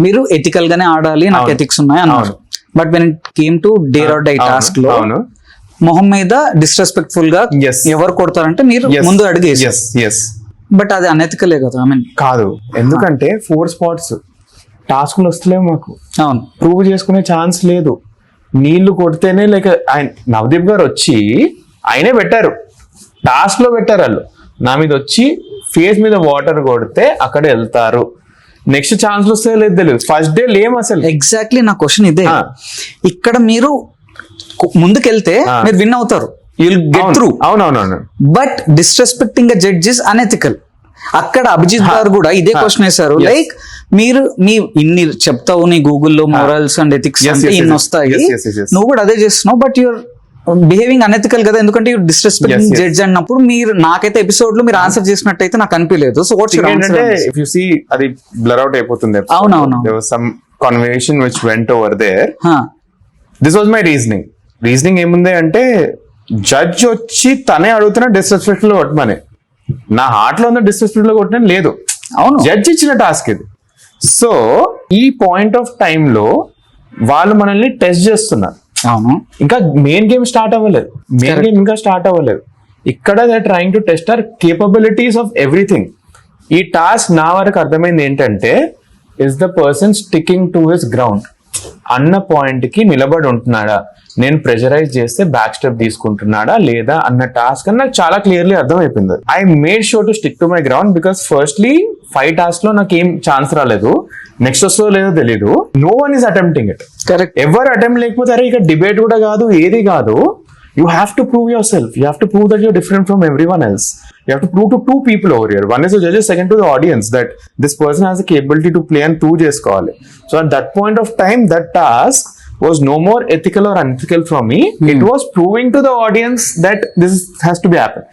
మీరు ఎథికల్ గానే ఆడాలి, నాకు ఎథిక్స్ ఉన్నాయి అన్నారు. But when it came to dare or die task లో మొహం మీద డిస్రెస్పెక్ట్ఫుల్ గా ఎవరు కొడతారంటే మీరు ముందు అడిగేసి, బట్ అది అనెథికలే కదా. ఐ మీన్ కాదు, ఎందుకంటే 4 spots టాస్క్లు వస్తలేవు మాకు. అవును, ప్రూవ్ చేసుకునే ఛాన్స్ లేదు. నీళ్లు కొడితేనే లైక్ ఆయన నవదీప్ గారు వచ్చి ఆయనే పెట్టారు, టాస్క్ లో పెట్టారు వాళ్ళు. నా మీద వచ్చి ఫేస్ మీద వాటర్ కొడితే అక్కడ వెళ్తారు, నెక్స్ట్ ఛాన్స్ వస్తే లేదు తెలియదు. ఫస్ట్ డే లేం అసలు. ఎగ్జాక్ట్లీ నా క్వశ్చన్ ఇదే. ఇక్కడ మీరు ముందుకెళ్తే మీరు విన్ అవుతారు, యుల్ గెట్ త్రూ. అవునవునవును. But disrespecting judges unethical. అక్కడ అభిజిత్ గారు కూడా ఇదే క్వశ్చన్ వేశారు. లైక్ మీరు మీ ఇన్ని చెప్తావు, నీ గూగుల్లో మోరల్స్ అండ్ ఎథిక్స్ అంటే ఇన్ని వస్తాయి, నువ్వు కూడా అదే చేస్తున్నావు, బట్ యువర్ బిహేవింగ్ అనెథికల్ కదా, ఎందుకంటే యూ డిస్రెస్పెక్టింగ్ జడ్జ్ అన్నప్పుడు. మీరు నాకైతే ఎపిసోడ్ లో మీరు ఆన్సర్ చేసినట్టయితే నాకు అనిపించలేదు. So what's your answer? If you see అది బ్లర్ అవుట్ అయిపోతుంది. అవునవును, there was some conversation which went over there. This was my reasoning ఏముంది అంటే, జడ్జ్ వచ్చి తనే అడుగుతున్నా డిస్రెస్పెక్ట్ లో కొట్టమని. నా హార్ట్ లో ఉన్న డిస్రెస్పెక్ట్ లో కొట్టిన లేదు. అవును, జడ్జ్ ఇచ్చిన టాస్క్ ఇది. సో ఈ పాయింట్ ఆఫ్ టైమ్ లో వాళ్ళు మనల్ని టెస్ట్ చేస్తున్నారు. అవును, ఇంకా మెయిన్ గేమ్ స్టార్ట్ అవ్వలేదు. ఇక్కడ they trying to test our capabilities of everything. ఈ టాస్క్ నా వరకు అర్థమైంది ఏంటంటే, is the person sticking to his ground అన్న పాయింట్ కి నిలబడి ఉంటున్నాడా, నేను ప్రెషరైజ్ చేస్తే బ్యాక్ స్టెప్ తీసుకుంటున్నాడా లేదా అన్న టాస్క్ అని నాకు చాలా క్లియర్లీ అర్థమైపోయింది. I made sure to stick to my ground because firstly 5 tasks లో నాకు ఏం ఛాన్స్ రాలేదు, నెక్స్ట్ వస్తుందో లేదో తెలీదు. No one is attempting it. Correct. ఎవరు అటెంప్ట్ లేకపోతే అరే ఇక డిబేట్ కూడా కాదు, ఏది కాదు. You have to prove yourself. You have to prove that you're different from everyone else. You have to prove to 2 people over here. One is the judges, second to the audience, that this person has the capability to play and prove చేసుకోవాలి. So at that point of time, that task was no more ethical or unethical from me. It was proving to the audience that this has to be happened.